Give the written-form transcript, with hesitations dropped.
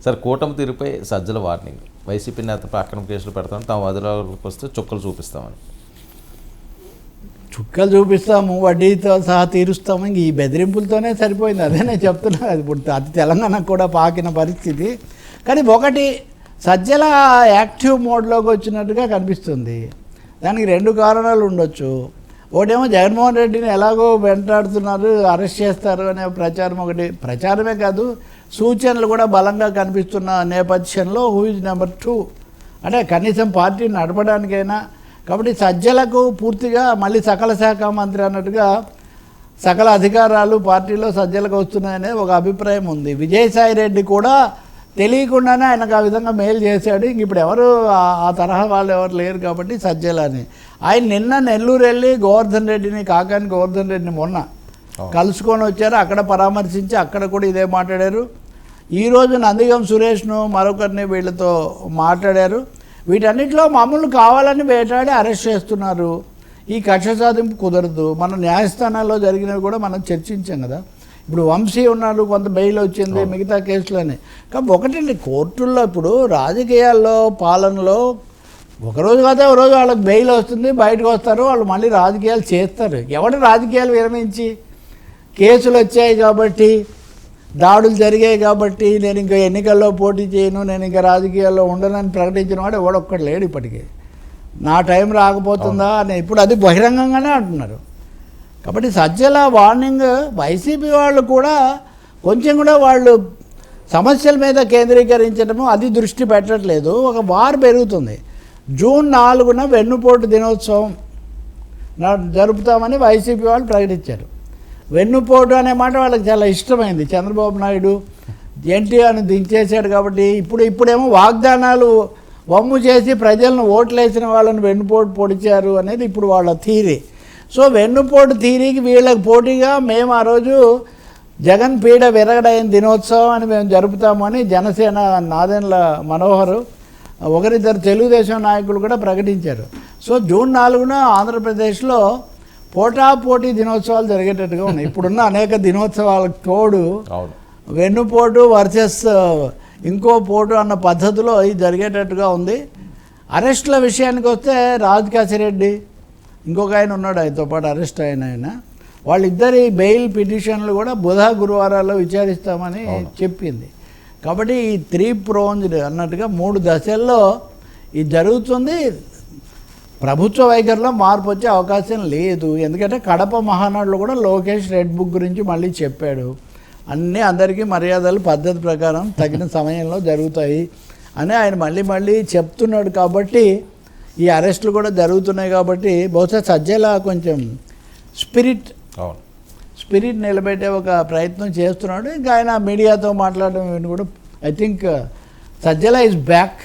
Sir కూటమి తీరుపై Sajjala warning, YCP నేతపై అక్రమ కేసులు పెడతామని తాము అధికారంలోకి వస్తే చుక్కలు చూపిస్తామని. చుక్కలు చూపిస్తాము, వడ్డీతో సహా తీరుస్తాము, ఇంక ఈ బెదిరింపులతోనే సరిపోయింది. అదే నేను చెప్తున్నా, అది ఇప్పుడు అది తెలంగాణకు కూడా పాకిన పరిస్థితి. కానీ ఒకటి సజ్జల యాక్టివ్ మోడ్లోకి వచ్చినట్టుగా కనిపిస్తుంది. దానికి రెండు కారణాలు ఉండొచ్చు. ఒకటేమో జగన్మోహన్ రెడ్డిని ఎలాగో వెంటాడుతున్నారు, అరెస్ట్ చేస్తారు అనే ప్రచారం ఒకటి, ప్రచారమే కాదు సూచనలు కూడా బలంగా కనిపిస్తున్న నేపథ్యంలో హూ ఇస్ నెంబర్ 2 అంటే కనీసం పార్టీని నడపడానికైనా. కాబట్టి సజ్జలకు పూర్తిగా మళ్ళీ సకల శాఖ మంత్రి అన్నట్టుగా సకల అధికారాలు పార్టీలో సజ్జలకు వస్తున్నాయనే ఒక అభిప్రాయం ఉంది. విజయసాయి రెడ్డి కూడా తెలియకుండానే ఆయనకు ఆ విధంగా మేలు చేశాడు. ఇంక ఇప్పుడు ఎవరు ఆ తరహా వాళ్ళు ఎవరు లేరు కాబట్టి సజ్జలని. ఆయన నిన్న నెల్లూరు వెళ్ళి గోవర్ధన్ రెడ్డిని, కాకాని గోవర్ధన్ రెడ్డిని మొన్న కలుసుకొని వచ్చారు. అక్కడ పరామర్శించి అక్కడ కూడా ఇదే మాట్లాడారు. ఈరోజు నందిగం సురేష్ను మరొకరిని వీళ్ళతో మాట్లాడారు. వీటన్నిటిలో మామూలు కావాలని వేటాడి అరెస్ట్ చేస్తున్నారు. ఈ కక్ష సాధింపు కుదరదు. మన న్యాయస్థానాల్లో జరిగినవి కూడా మనం చర్చించాం కదా. ఇప్పుడు వంశీ ఉన్నాడు, కొంత బెయిల్ వచ్చింది, మిగతా కేసులని. కాబట్టి ఒకటండి, కోర్టుల్లో ఇప్పుడు రాజకీయాల్లో పాలనలో ఒకరోజు కాదు ఒక రోజు వాళ్ళకి బెయిల్ వస్తుంది, బయటకు వస్తారు, వాళ్ళు మళ్ళీ రాజకీయాలు చేస్తారు. ఎవడు రాజకీయాలు విరమించి కేసులు వచ్చాయి కాబట్టి, దాడులు జరిగాయి కాబట్టి నేను ఇంకా ఎన్నికల్లో పోటీ చేయను, నేను ఇంకా రాజకీయాల్లో ఉండనని ప్రకటించిన వాడు ఎవడొక్కడు లేడు ఇప్పటికీ. నా టైం రాకపోతుందా అని ఇప్పుడు అది బహిరంగంగానే అంటున్నారు. కాబట్టి సజ్జల వార్నింగ్ వైసీపీ వాళ్ళు కూడా కొంచెం కూడా వాళ్ళు సమస్యల మీద కేంద్రీకరించడము అది దృష్టి పెట్టట్లేదు. ఒక వార్ పెరుగుతుంది. జూన్ 4న వెన్నుపోటు దినోత్సవం జరుపుతామని వైసీపీ వాళ్ళు ప్రకటించారు. వెన్నుపోటు అనే మాట వాళ్ళకి చాలా ఇష్టమైంది. చంద్రబాబు నాయుడు ఎన్టీఆర్ని దించేశాడు కాబట్టి ఇప్పుడేమో వాగ్దానాలు వమ్ము చేసి ప్రజలను ఓట్లేసిన వాళ్ళని వెన్నుపోటు పొడిచారు అనేది ఇప్పుడు వాళ్ళ థీరీ. సో వెన్నుపోటు థీరీకి వీళ్ళకి పోటీగా మేము ఆ రోజు జగన్ పీడ విరగడైన దినోత్సవం అని మేము జరుపుతామని జనసేన నాదెండ్ల మనోహర్, ఒకరిద్దరు తెలుగుదేశం నాయకులు కూడా ప్రకటించారు. సో జూన్ 4న ఆంధ్రప్రదేశ్లో పోటాపోటీ దినోత్సవాలు జరిగేటట్టుగా ఉన్నాయి. ఇప్పుడున్న అనేక దినోత్సవాలకు తోడు వెన్నుపోటు వర్సెస్ ఇంకో పోటు అన్న పద్ధతిలో ఇది జరిగేటట్టుగా ఉంది. అరెస్టుల విషయానికి వస్తే రాజకాశిరెడ్డి ఇంకొక ఆయన ఉన్నాడు, ఆయనతో పాటు అరెస్ట్ అయిన ఆయన, వాళ్ళిద్దరి బెయిల్ పిటిషన్లు కూడా బుధ గురువారాల్లో విచారిస్తామని చెప్పింది. కాబట్టి ఈ 3 ప్రోంజ్డ్ అన్నట్టుగా 3 దశల్లో ఇది జరుగుతుంది. ప్రభుత్వ వైఖరిలో మార్పు వచ్చే అవకాశం లేదు. ఎందుకంటే కడప మహానాడులో కూడా లోకేష్ రెడ్ బుక్ గురించి మళ్ళీ చెప్పాడు. అన్నీ అందరికీ మర్యాదలు పద్ధతి ప్రకారం తగిన సమయంలో జరుగుతాయి అని ఆయన మళ్ళీ చెప్తున్నాడు. కాబట్టి ఈ అరెస్టులు కూడా జరుగుతున్నాయి. కాబట్టి బహుశా సజ్జల కొంచెం స్పిరిట్ నిలబెట్టే ఒక ప్రయత్నం చేస్తున్నాడు. ఇంకా ఆయన మీడియాతో మాట్లాడడం కూడా I think Sajjala is back.